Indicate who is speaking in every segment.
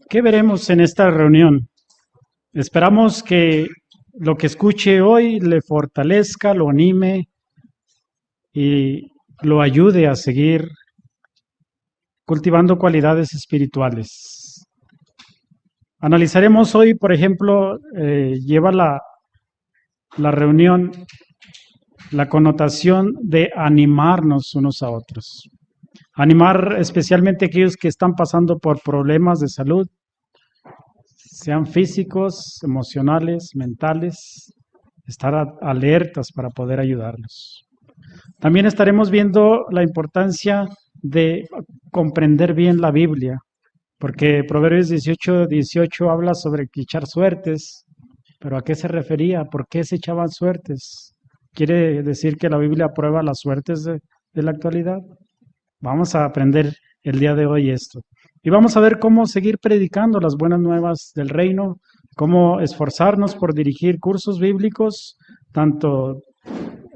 Speaker 1: ¿Qué veremos en esta reunión? Esperamos que lo que escuche hoy le fortalezca, lo anime y lo ayude a seguir cultivando cualidades espirituales. Analizaremos hoy, por ejemplo, lleva la reunión la connotación de animarnos unos a otros. Animar especialmente a aquellos que están pasando por problemas de salud, sean físicos, emocionales, mentales, estar alertas para poder ayudarlos. También estaremos viendo la importancia de comprender bien la Biblia, porque Proverbios 18 habla sobre echar suertes, pero ¿a qué se refería? ¿Por qué se echaban suertes? ¿Quiere decir que la Biblia aprueba las suertes de la actualidad? Vamos a aprender el día de hoy esto. Y vamos a ver cómo seguir predicando las buenas nuevas del reino, cómo esforzarnos por dirigir cursos bíblicos, tanto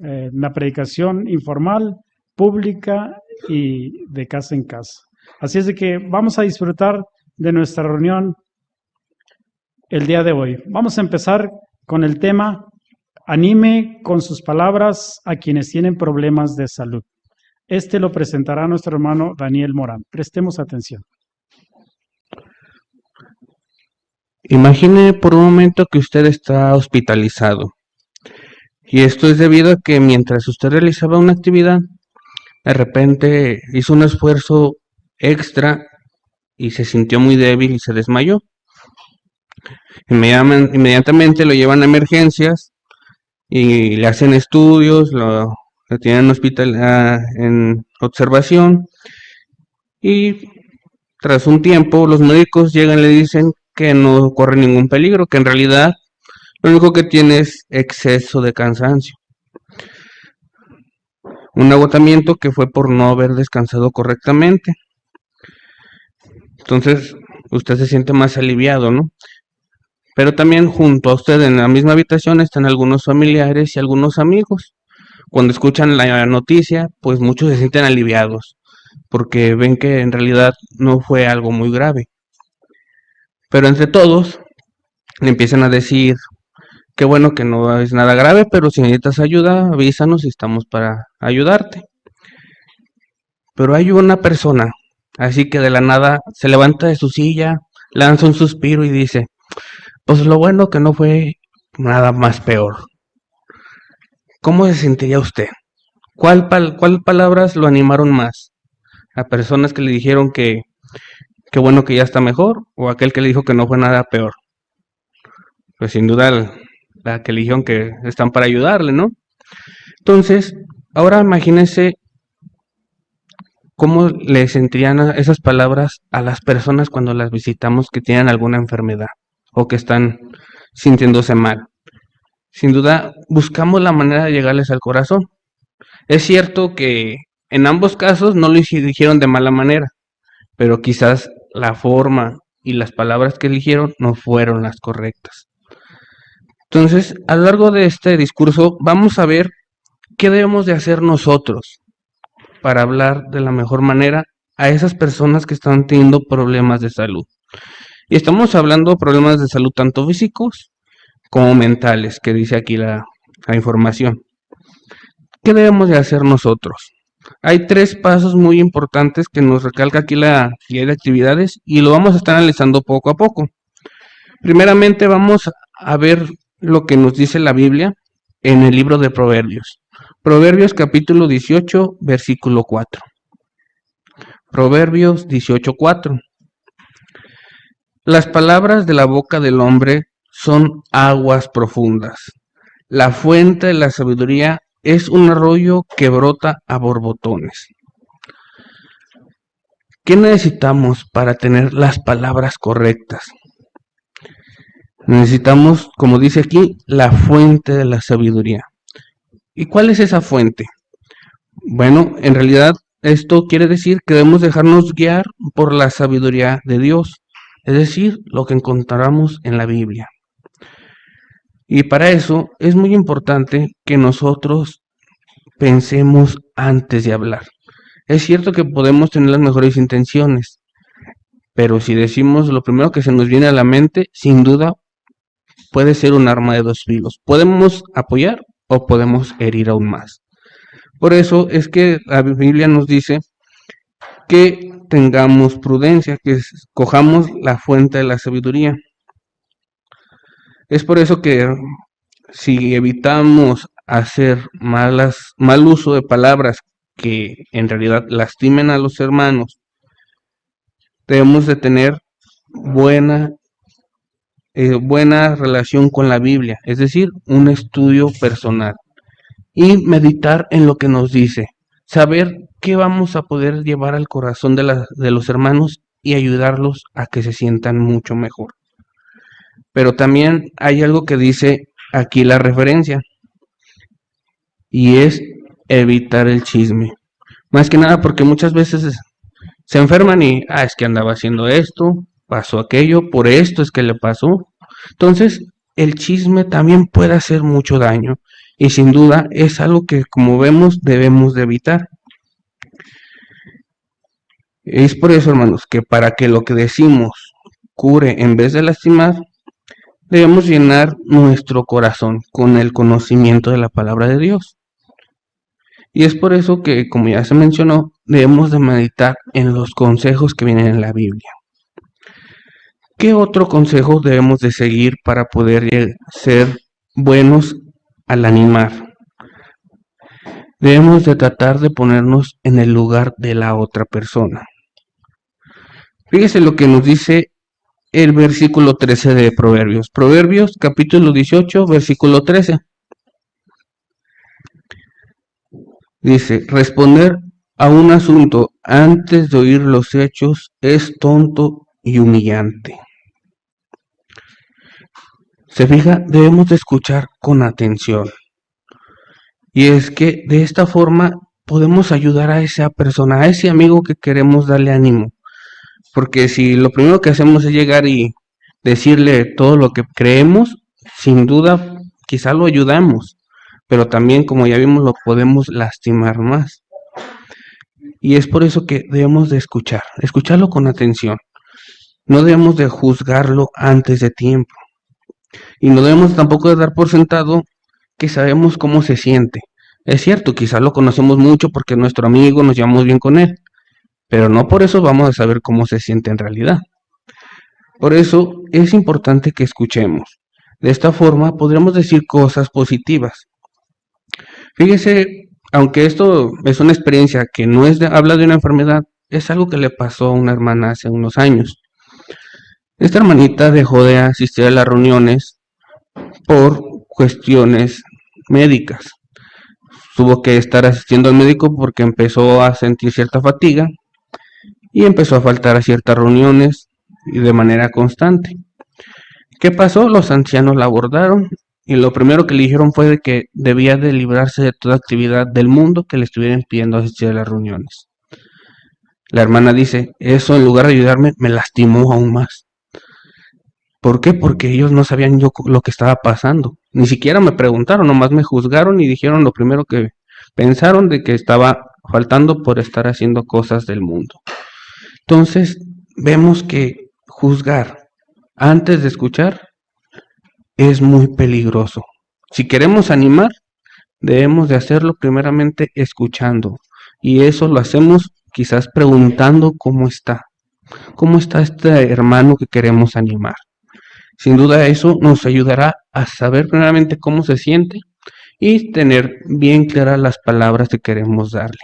Speaker 1: en la predicación informal, pública y de casa en casa. Así es de que vamos a disfrutar de nuestra reunión el día de hoy. Vamos a empezar con el tema: anime con sus palabras a quienes tienen problemas de salud. Este lo presentará nuestro hermano Daniel Morán. Prestemos atención.
Speaker 2: Imagine por un momento que usted está hospitalizado. Y esto es debido a que mientras usted realizaba una actividad, de repente hizo un esfuerzo extra y se sintió muy débil y se desmayó. Inmediatamente lo llevan a emergencias y le hacen estudios, lo tienen en observación, y tras un tiempo los médicos llegan y le dicen que no corre ningún peligro, que en realidad lo único que tiene es exceso de cansancio, un agotamiento que fue por no haber descansado correctamente. Entonces usted se siente más aliviado, ¿no? Pero también junto a usted en la misma habitación están algunos familiares y algunos amigos. Cuando escuchan la noticia, pues muchos se sienten aliviados, porque ven que en realidad no fue algo muy grave. Pero entre todos le empiezan a decir: qué bueno que no es nada grave, pero si necesitas ayuda, avísanos y estamos para ayudarte. Pero hay una persona, así que de la nada se levanta de su silla, lanza un suspiro y dice: pues lo bueno que no fue nada más peor. ¿Cómo se sentiría usted? ¿Cuál palabras lo animaron más? ¿A personas que le dijeron que qué bueno que ya está mejor, o aquel que le dijo que no fue nada peor? Pues sin duda la que le dijeron que están para ayudarle, ¿no? Entonces, ahora imagínense cómo le sentirían esas palabras a las personas cuando las visitamos que tienen alguna enfermedad o que están sintiéndose mal. Sin duda, buscamos la manera de llegarles al corazón. Es cierto que en ambos casos no lo dijeron de mala manera, pero quizás la forma y las palabras que eligieron no fueron las correctas. Entonces, a lo largo de este discurso vamos a ver qué debemos de hacer nosotros para hablar de la mejor manera a esas personas que están teniendo problemas de salud. Y estamos hablando de problemas de salud tanto físicos como mentales, que dice aquí la información. ¿Qué debemos de hacer nosotros? Hay 3 pasos muy importantes que nos recalca aquí la guía de actividades y lo vamos a estar analizando poco a poco. Primeramente vamos a ver lo que nos dice la Biblia en el libro de Proverbios. Proverbios capítulo 18, versículo 4. Proverbios 18:4. Las palabras de la boca del hombre son aguas profundas. La fuente de la sabiduría es un arroyo que brota a borbotones. ¿Qué necesitamos para tener las palabras correctas? Necesitamos, como dice aquí, la fuente de la sabiduría. ¿Y cuál es esa fuente? Bueno, en realidad esto quiere decir que debemos dejarnos guiar por la sabiduría de Dios, es decir, lo que encontramos en la Biblia. Y para eso es muy importante que nosotros pensemos antes de hablar. Es cierto que podemos tener las mejores intenciones, pero si decimos lo primero que se nos viene a la mente, sin duda puede ser un arma de dos filos. Podemos apoyar o podemos herir aún más. Por eso es que la Biblia nos dice que tengamos prudencia, que escojamos la fuente de la sabiduría. Es por eso que si evitamos hacer mal uso de palabras que en realidad lastimen a los hermanos, debemos de tener buena relación con la Biblia, es decir, un estudio personal y meditar en lo que nos dice, saber qué vamos a poder llevar al corazón de los hermanos y ayudarlos a que se sientan mucho mejor. Pero también hay algo que dice aquí la referencia, y es evitar el chisme. Más que nada porque muchas veces se enferman y, es que andaba haciendo esto, pasó aquello, por esto es que le pasó. Entonces, el chisme también puede hacer mucho daño y sin duda es algo que, como vemos, debemos de evitar. Es por eso, hermanos, que para que lo que decimos cure en vez de lastimar, debemos llenar nuestro corazón con el conocimiento de la palabra de Dios. Y es por eso que, como ya se mencionó, debemos de meditar en los consejos que vienen en la Biblia. ¿Qué otro consejo debemos de seguir para poder ser buenos al animar? Debemos de tratar de ponernos en el lugar de la otra persona. Fíjese lo que nos dice el versículo 13 de Proverbios. Proverbios capítulo 18, versículo 13. Dice, responder a un asunto antes de oír los hechos es tonto y humillante. Se fija, debemos de escuchar con atención. Y es que de esta forma podemos ayudar a esa persona, a ese amigo que queremos darle ánimo. Porque si lo primero que hacemos es llegar y decirle todo lo que creemos, sin duda quizá lo ayudamos. Pero también, como ya vimos, lo podemos lastimar más. Y es por eso que debemos de escucharlo con atención. No debemos de juzgarlo antes de tiempo. Y no debemos tampoco de dar por sentado que sabemos cómo se siente. Es cierto, quizás lo conocemos mucho porque es nuestro amigo, nos llevamos bien con él. Pero no por eso vamos a saber cómo se siente en realidad. Por eso es importante que escuchemos. De esta forma podremos decir cosas positivas. Fíjese, aunque esto es una experiencia que no habla de una enfermedad, es algo que le pasó a una hermana hace unos años. Esta hermanita dejó de asistir a las reuniones por cuestiones médicas. Tuvo que estar asistiendo al médico porque empezó a sentir cierta fatiga y empezó a faltar a ciertas reuniones y de manera constante. ¿Qué pasó? Los ancianos la abordaron y lo primero que le dijeron fue de que debía de librarse de toda actividad del mundo que le estuviera impidiendo asistir a las reuniones. La hermana dice, eso en lugar de ayudarme me lastimó aún más. ¿Por qué? Porque ellos no sabían yo lo que estaba pasando. Ni siquiera me preguntaron, nomás me juzgaron y dijeron lo primero que pensaron de que estaba faltando por estar haciendo cosas del mundo. Entonces, vemos que juzgar antes de escuchar es muy peligroso. Si queremos animar, debemos de hacerlo primeramente escuchando. Y eso lo hacemos quizás preguntando cómo está este hermano que queremos animar. Sin duda eso nos ayudará a saber primeramente cómo se siente y tener bien claras las palabras que queremos darle.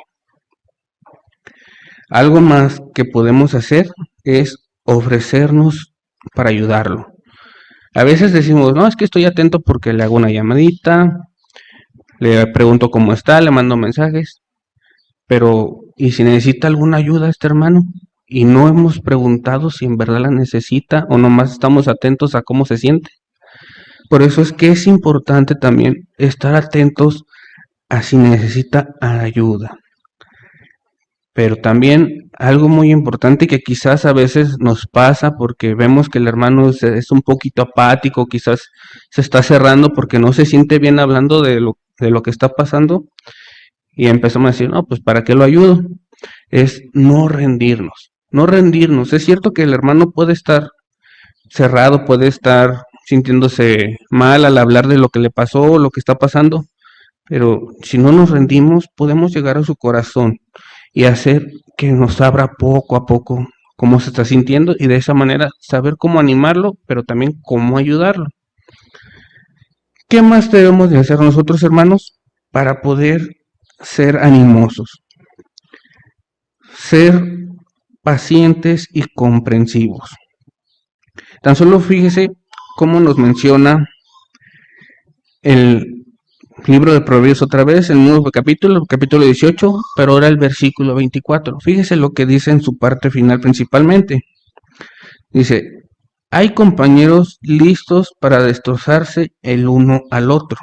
Speaker 2: Algo más que podemos hacer es ofrecernos para ayudarlo. A veces decimos, no, es que estoy atento porque le hago una llamadita, le pregunto cómo está, le mando mensajes, pero ¿y si necesita alguna ayuda este hermano? Y no hemos preguntado si en verdad la necesita o nomás estamos atentos a cómo se siente. Por eso es que es importante también estar atentos a si necesita ayuda. Pero también algo muy importante que quizás a veces nos pasa porque vemos que el hermano es un poquito apático, quizás se está cerrando porque no se siente bien hablando de lo que está pasando y empezamos a decir, no, pues ¿para qué lo ayudo? Es no rendirnos. no rendirnos. Es cierto que el hermano puede estar cerrado, puede estar sintiéndose mal al hablar de lo que le pasó o lo que está pasando, pero si no nos rendimos, podemos llegar a su corazón y hacer que nos abra poco a poco cómo se está sintiendo y de esa manera saber cómo animarlo, pero también cómo ayudarlo. ¿Qué más debemos de hacer nosotros, hermanos, para poder ser animosos? Ser pacientes y comprensivos. Tan solo fíjese cómo nos menciona el libro de Proverbios otra vez, el nuevo capítulo 18, pero ahora el versículo 24. Fíjese lo que dice en su parte final principalmente. Dice, hay compañeros listos para destrozarse el uno al otro,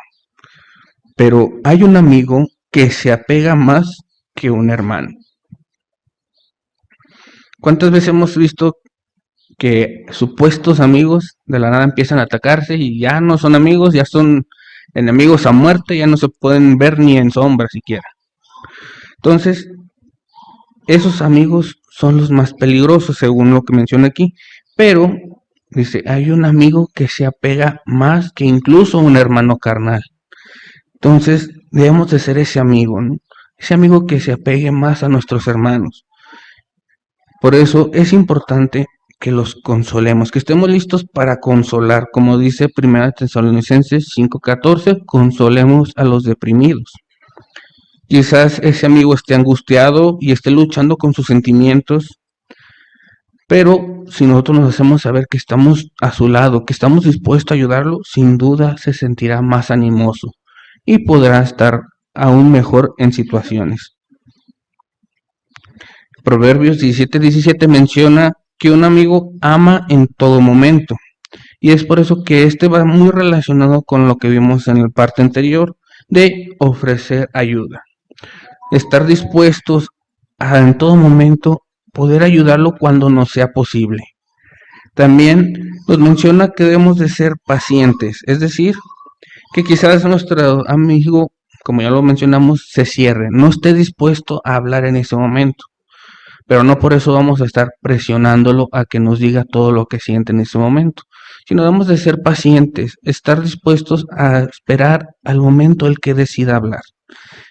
Speaker 2: pero hay un amigo que se apega más que un hermano. ¿Cuántas veces hemos visto que supuestos amigos de la nada empiezan a atacarse y ya no son amigos, ya son enemigos a muerte, ya no se pueden ver ni en sombra siquiera? Entonces, esos amigos son los más peligrosos según lo que menciona aquí, pero dice, hay un amigo que se apega más que incluso un hermano carnal. Entonces, debemos de ser ese amigo, ¿no? Ese amigo que se apegue más a nuestros hermanos. Por eso es importante que los consolemos, que estemos listos para consolar, como dice 1 Tesalonicenses 5:14, consolemos a los deprimidos. Quizás ese amigo esté angustiado y esté luchando con sus sentimientos, pero si nosotros nos hacemos saber que estamos a su lado, que estamos dispuestos a ayudarlo, sin duda se sentirá más animoso y podrá estar aún mejor en situaciones. Proverbios 17:17 menciona que un amigo ama en todo momento. Y es por eso que este va muy relacionado con lo que vimos en la parte anterior de ofrecer ayuda. Estar dispuestos a en todo momento poder ayudarlo cuando nos sea posible. También nos menciona que debemos de ser pacientes, es decir, que quizás nuestro amigo, como ya lo mencionamos, se cierre, no esté dispuesto a hablar en ese momento. Pero no por eso vamos a estar presionándolo a que nos diga todo lo que siente en ese momento, sino debemos de ser pacientes, estar dispuestos a esperar al momento el que decida hablar.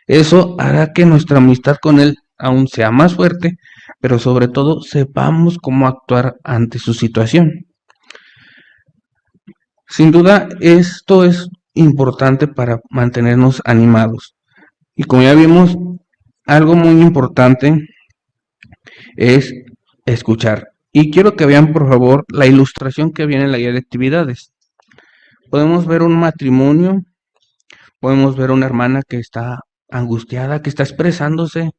Speaker 2: Eso hará que nuestra amistad con él aún sea más fuerte, pero sobre todo sepamos cómo actuar ante su situación. Sin duda, esto es importante para mantenernos animados. Y como ya vimos, algo muy importante es escuchar. Y quiero que vean, por favor, la ilustración que viene en la guía de actividades. Podemos ver un matrimonio, podemos ver una hermana que está angustiada, que está expresándose,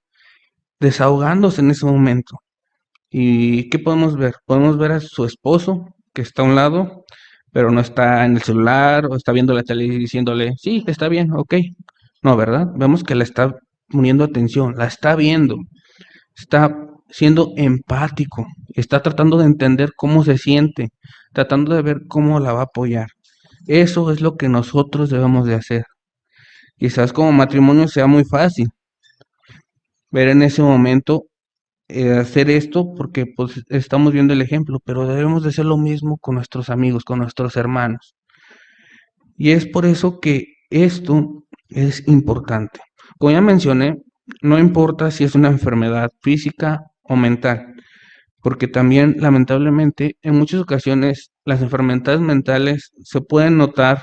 Speaker 2: desahogándose en ese momento. ¿Y qué podemos ver? Podemos ver a su esposo, que está a un lado, pero no está en el celular o está viendo la tele y diciéndole, sí, está bien, ok. No, ¿verdad? Vemos que la está poniendo atención, la está viendo, está siendo empático, está tratando de entender cómo se siente, tratando de ver cómo la va a apoyar. Eso es lo que nosotros debemos de hacer. Quizás como matrimonio sea muy fácil ver en ese momento hacer esto porque pues estamos viendo el ejemplo, pero debemos de hacer lo mismo con nuestros amigos, con nuestros hermanos. Y es por eso que esto es importante. Como ya mencioné, no importa si es una enfermedad física o mental, porque también lamentablemente en muchas ocasiones las enfermedades mentales se pueden notar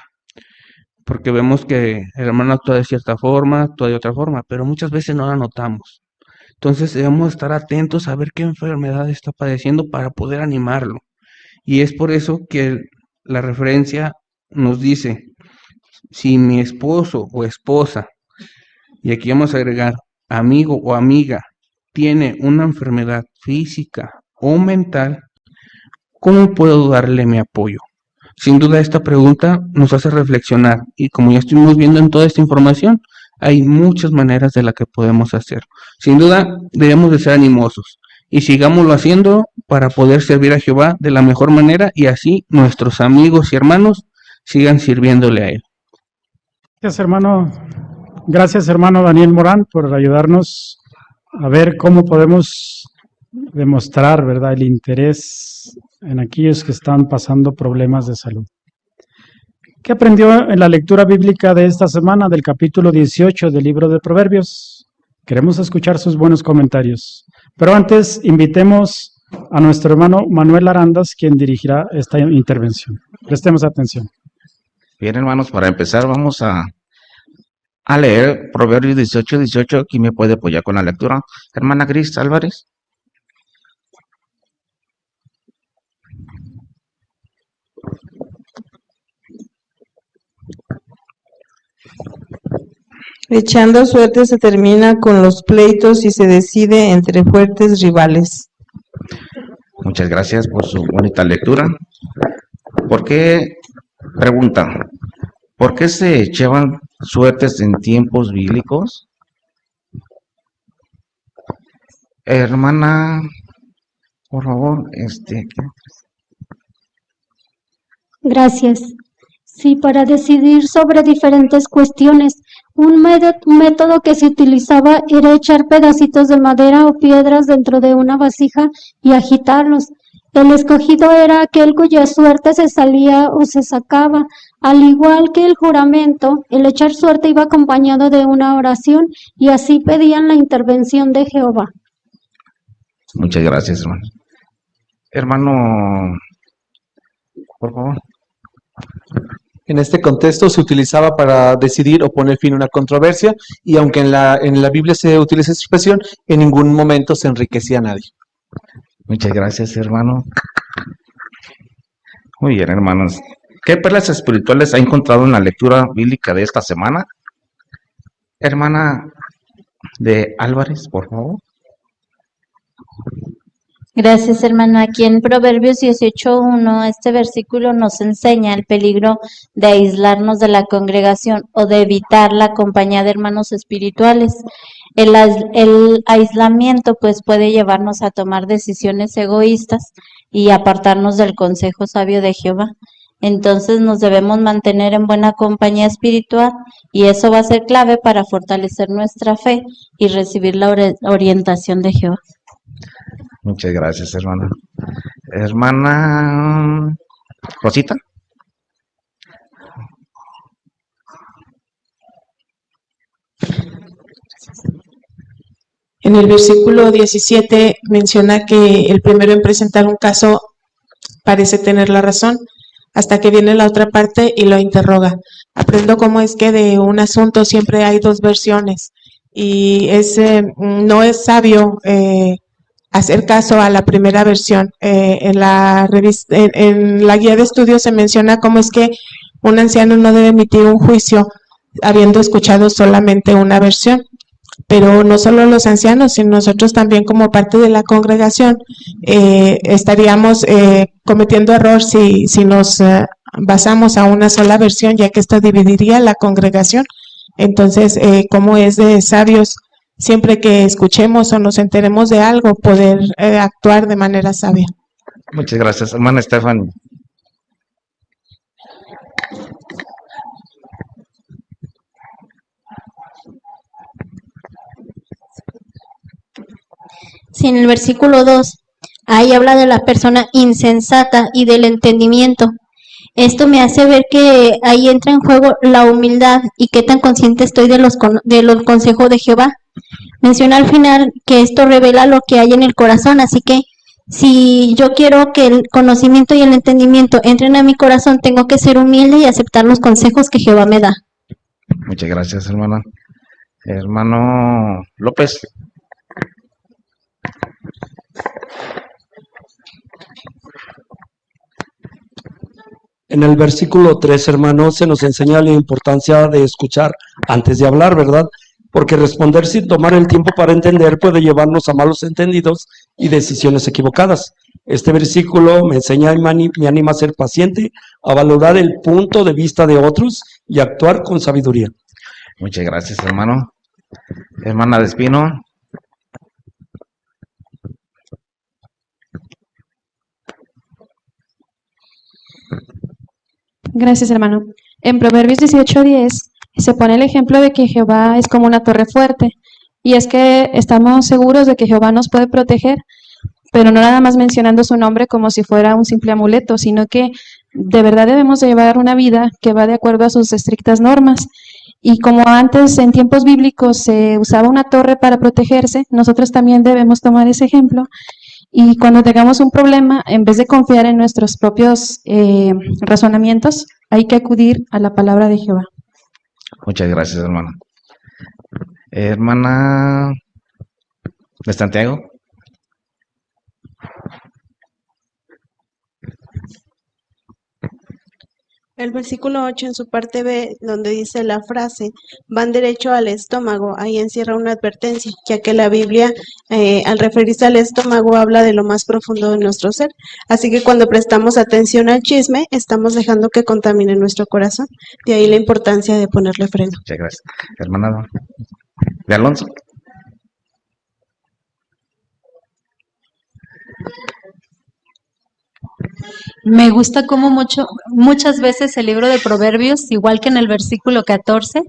Speaker 2: porque vemos que el hermano actúa de cierta forma, actúa de otra forma, pero muchas veces no la notamos. Entonces debemos estar atentos a ver qué enfermedad está padeciendo para poder animarlo. Y es por eso que la referencia nos dice, si mi esposo o esposa, y aquí vamos a agregar amigo o amiga, tiene una enfermedad física o mental, ¿cómo puedo darle mi apoyo? Sin duda esta pregunta nos hace reflexionar y como ya estuvimos viendo en toda esta información, hay muchas maneras de la que podemos hacer. Sin duda debemos de ser animosos y sigámoslo haciendo para poder servir a Jehová de la mejor manera y así nuestros amigos y hermanos sigan sirviéndole a Él.
Speaker 1: Gracias hermano Daniel Morán por ayudarnos a ver cómo podemos demostrar, ¿verdad?, el interés en aquellos que están pasando problemas de salud. ¿Qué aprendió en la lectura bíblica de esta semana del capítulo 18 del libro de Proverbios? Queremos escuchar sus buenos comentarios. Pero antes, invitemos a nuestro hermano Manuel Arandas, quien dirigirá esta intervención. Prestemos atención.
Speaker 3: Bien, hermanos, para empezar vamos a leer Proverbios 18:18. ¿Quién me puede apoyar con la lectura? Hermana Gris Álvarez.
Speaker 4: Echando suerte se termina con los pleitos y se decide entre fuertes rivales.
Speaker 3: Muchas gracias por su bonita lectura. ¿Por qué? Pregunta. ¿Por qué se echaban suertes en tiempos bíblicos? Hermana, por favor,
Speaker 5: Gracias. Sí, para decidir sobre diferentes cuestiones. Un método que se utilizaba era echar pedacitos de madera o piedras dentro de una vasija y agitarlos. El escogido era aquel cuya suerte se salía o se sacaba. Al igual que el juramento, el echar suerte iba acompañado de una oración y así pedían la intervención de Jehová.
Speaker 3: Muchas gracias, hermano. Hermano, por favor.
Speaker 6: En este contexto se utilizaba para decidir o poner fin a una controversia, y aunque en la Biblia se utiliza esa expresión, en ningún momento se enriquecía a nadie.
Speaker 3: Muchas gracias, hermano. Muy bien, hermanos. ¿Qué perlas espirituales ha encontrado en la lectura bíblica de esta semana? Hermana de Álvarez, por favor.
Speaker 7: Gracias, hermano. Aquí en Proverbios 18:1, este versículo nos enseña el peligro de aislarnos de la congregación o de evitar la compañía de hermanos espirituales. El aislamiento pues puede llevarnos a tomar decisiones egoístas y apartarnos del consejo sabio de Jehová. Entonces nos debemos mantener en buena compañía espiritual y eso va a ser clave para fortalecer nuestra fe y recibir la orientación de Jehová.
Speaker 3: Muchas gracias, hermana. Hermana Rosita.
Speaker 8: En el versículo 17 menciona que el primero en presentar un caso parece tener la razón, hasta que viene la otra parte y lo interroga. Aprendo cómo es que de un asunto siempre hay dos versiones y no es sabio hacer caso a la primera versión. En la guía de estudios se menciona cómo es que un anciano no debe emitir un juicio habiendo escuchado solamente una versión. Pero no solo los ancianos, sino nosotros también como parte de la congregación estaríamos cometiendo error si nos basamos a una sola versión, ya que esto dividiría la congregación. Entonces, como es de sabios, siempre que escuchemos o nos enteremos de algo, poder actuar de manera sabia.
Speaker 3: Muchas gracias, hermana Estefan.
Speaker 5: Sí, en el versículo 2, ahí habla de la persona insensata y del entendimiento. Esto me hace ver que ahí entra en juego la humildad y qué tan consciente estoy de los consejos de Jehová. Menciona al final que esto revela lo que hay en el corazón, así que si yo quiero que el conocimiento y el entendimiento entren a mi corazón, tengo que ser humilde y aceptar los consejos que Jehová me da.
Speaker 3: Muchas gracias, hermana. Hermano López.
Speaker 6: En el versículo 3, hermanos, se nos enseña la importancia de escuchar antes de hablar, ¿verdad? Porque responder sin tomar el tiempo para entender puede llevarnos a malos entendidos y decisiones equivocadas. Este versículo me enseña y me anima a ser paciente, a valorar el punto de vista de otros y actuar con sabiduría.
Speaker 3: Muchas gracias, hermano. Hermana de Espino.
Speaker 9: Gracias, hermano. En Proverbios 18:10 se pone el ejemplo de que Jehová es como una torre fuerte, y es que estamos seguros de que Jehová nos puede proteger pero no nada más mencionando su nombre como si fuera un simple amuleto, sino que de verdad debemos de llevar una vida que va de acuerdo a sus estrictas normas. Y como antes en tiempos bíblicos se usaba una torre para protegerse, nosotros también debemos tomar ese ejemplo. Y cuando tengamos un problema, en vez de confiar en nuestros propios razonamientos, hay que acudir a la palabra de Jehová.
Speaker 3: Muchas gracias, hermana. Hermana de Santiago.
Speaker 10: El versículo 8 en su parte B, donde dice la frase, van derecho al estómago, ahí encierra una advertencia, ya que la Biblia, al referirse al estómago, habla de lo más profundo de nuestro ser. Así que cuando prestamos atención al chisme, estamos dejando que contamine nuestro corazón. De ahí la importancia de ponerle freno.
Speaker 3: Muchas gracias. Hermana de Alonso.
Speaker 11: Me gusta cómo muchas veces el libro de Proverbios, igual que en el versículo 14,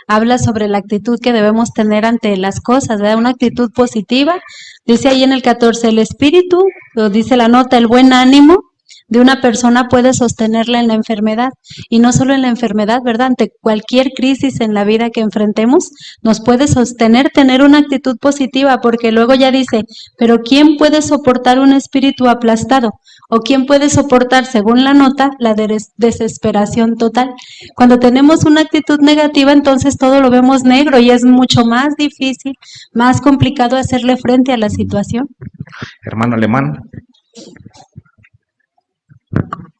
Speaker 11: habla sobre la actitud que debemos tener ante las cosas, ¿verdad? Una actitud positiva. Dice ahí en el 14, el espíritu, o dice la nota, el buen ánimo de una persona puede sostenerla en la enfermedad. Y no solo en la enfermedad, ¿verdad? Ante cualquier crisis en la vida que enfrentemos, nos puede sostener tener una actitud positiva, porque luego ya dice, pero ¿quién puede soportar un espíritu aplastado? ¿O quién puede soportar, según la nota, la desesperación total? Cuando tenemos una actitud negativa, entonces todo lo vemos negro y es mucho más difícil, más complicado hacerle frente a la situación.
Speaker 3: Hermano Alemán.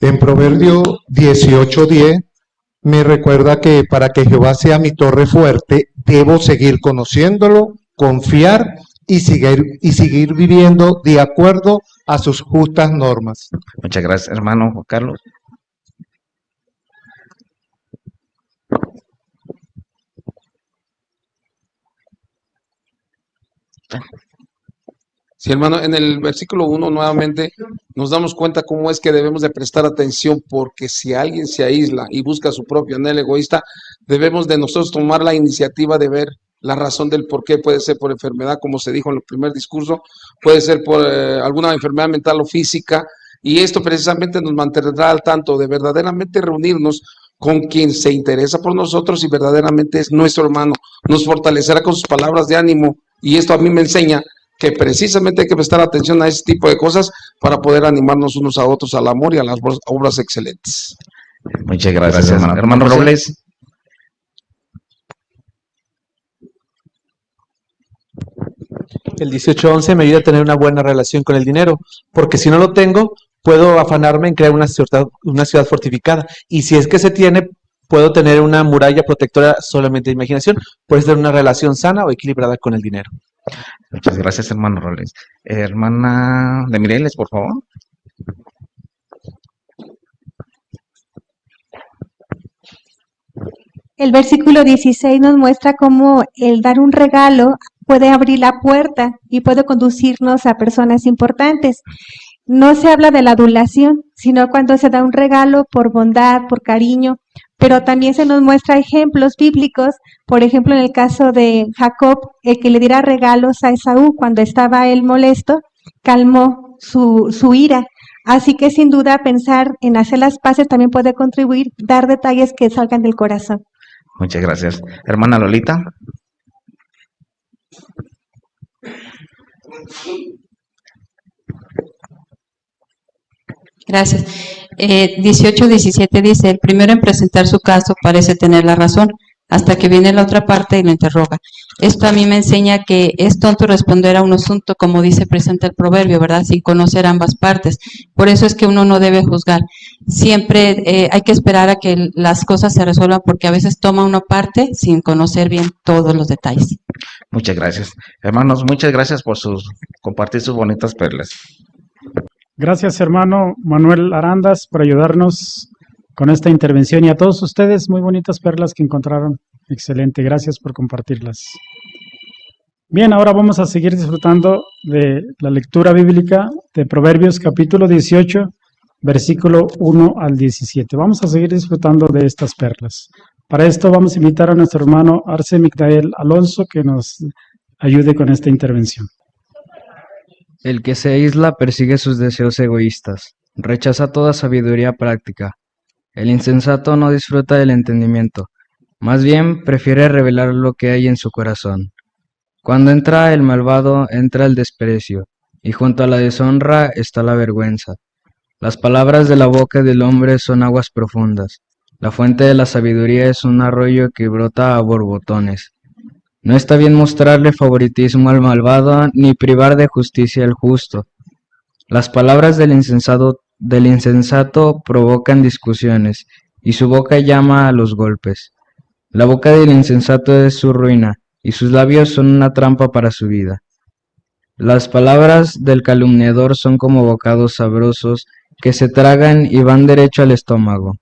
Speaker 12: En Proverbio 18:10 me recuerda que para que Jehová sea mi torre fuerte, debo seguir conociéndolo, confiar y seguir viviendo de acuerdo a sus justas normas.
Speaker 3: Muchas gracias, hermano Juan Carlos.
Speaker 13: Sí, hermano, en el versículo 1 nuevamente nos damos cuenta cómo es que debemos de prestar atención, porque si alguien se aísla y busca su propio anhelo egoísta, debemos de nosotros tomar la iniciativa de ver la razón del por qué. Puede ser por enfermedad, como se dijo en el primer discurso, puede ser por alguna enfermedad mental o física, y esto precisamente nos mantendrá al tanto de verdaderamente reunirnos con quien se interesa por nosotros y verdaderamente es nuestro hermano. Nos fortalecerá con sus palabras de ánimo, y esto a mí me enseña que precisamente hay que prestar atención a ese tipo de cosas para poder animarnos unos a otros al amor y a las obras excelentes.
Speaker 3: Muchas gracias, hermano. Hermano Robles.
Speaker 14: El 18:11 me ayuda a tener una buena relación con el dinero, porque si no lo tengo, puedo afanarme en crear una ciudad fortificada. Y si es que se tiene, puedo tener una muralla protectora solamente de imaginación. Puedes tener una relación sana o equilibrada con el dinero.
Speaker 3: Muchas gracias, hermano Robles. Hermana de Mireles, por favor.
Speaker 15: El versículo 16 nos muestra cómo el dar un regalo puede abrir la puerta y puede conducirnos a personas importantes. No se habla de la adulación, sino cuando se da un regalo por bondad, por cariño, pero también se nos muestra ejemplos bíblicos, por ejemplo, en el caso de Jacob, el que le diera regalos a Esaú cuando estaba él molesto, calmó su ira. Así que sin duda pensar en hacer las paces también puede contribuir, dar detalles que salgan del corazón.
Speaker 3: Muchas gracias. Hermana Lolita.
Speaker 16: Gracias. 18:17 dice, el primero en presentar su caso parece tener la razón, hasta que viene la otra parte y lo interroga. Esto a mí me enseña que es tonto responder a un asunto, como dice presenta el proverbio, ¿verdad? Sin conocer ambas partes. Por eso es que uno no debe juzgar. Siempre hay que esperar a que las cosas se resuelvan, porque a veces toma una parte sin conocer bien todos los detalles.
Speaker 3: Muchas gracias. Hermanos, muchas gracias por compartir sus bonitas perlas.
Speaker 1: Gracias, hermano Manuel Arandas, por ayudarnos con esta intervención, y a todos ustedes, muy bonitas perlas que encontraron. Excelente, gracias por compartirlas. Bien, ahora vamos a seguir disfrutando de la lectura bíblica de Proverbios capítulo 18, versículo 1 al 17. Vamos a seguir disfrutando de estas perlas. Para esto vamos a invitar a nuestro hermano Arce Migdael Alonso que nos ayude con esta intervención.
Speaker 17: El que se aísla persigue sus deseos egoístas, rechaza toda sabiduría práctica. El insensato no disfruta del entendimiento, más bien prefiere revelar lo que hay en su corazón. Cuando entra el malvado, entra el desprecio, y junto a la deshonra está la vergüenza. Las palabras de la boca del hombre son aguas profundas. La fuente de la sabiduría es un arroyo que brota a borbotones. No está bien mostrarle favoritismo al malvado, ni privar de justicia al justo. Las palabras del insensato provocan discusiones, y su boca llama a los golpes. La boca del insensato es su ruina, y sus labios son una trampa para su vida. Las palabras del calumniador son como bocados sabrosos que se tragan y van derecho al estómago.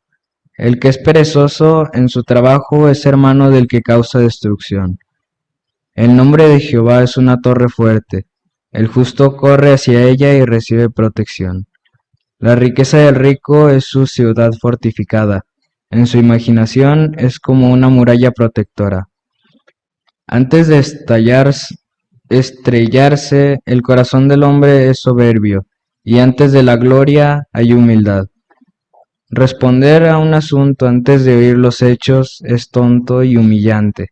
Speaker 17: El que es perezoso en su trabajo es hermano del que causa destrucción. El nombre de Jehová es una torre fuerte. El justo corre hacia ella y recibe protección. La riqueza del rico es su ciudad fortificada. En su imaginación es como una muralla protectora. Antes de estrellarse, el corazón del hombre es soberbio, y antes de la gloria hay humildad. Responder a un asunto antes de oír los hechos es tonto y humillante.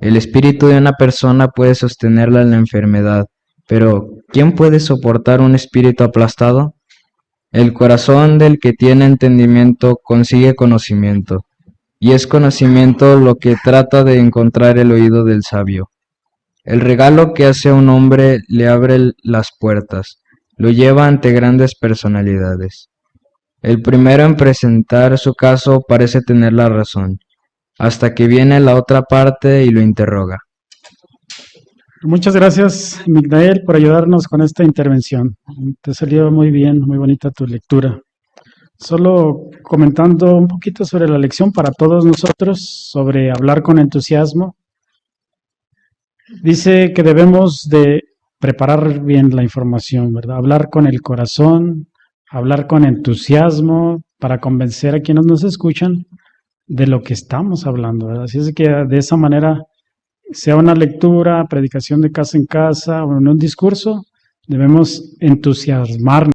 Speaker 17: El espíritu de una persona puede sostenerla en la enfermedad, pero ¿quién puede soportar un espíritu aplastado? El corazón del que tiene entendimiento consigue conocimiento, y es conocimiento lo que trata de encontrar el oído del sabio. El regalo que hace a un hombre le abre las puertas, lo lleva ante grandes personalidades. El primero en presentar su caso parece tener la razón, hasta que viene la otra parte y lo interroga.
Speaker 1: Muchas gracias, Migdael, por ayudarnos con esta intervención. Te salió muy bien, muy bonita tu lectura. Solo comentando un poquito sobre la lección para todos nosotros, sobre hablar con entusiasmo. Dice que debemos de preparar bien la información, ¿verdad? Hablar con el corazón, hablar con entusiasmo para convencer a quienes nos escuchan de lo que estamos hablando, ¿verdad? Así es que de esa manera, sea una lectura, predicación de casa en casa o en un discurso, debemos entusiasmarnos.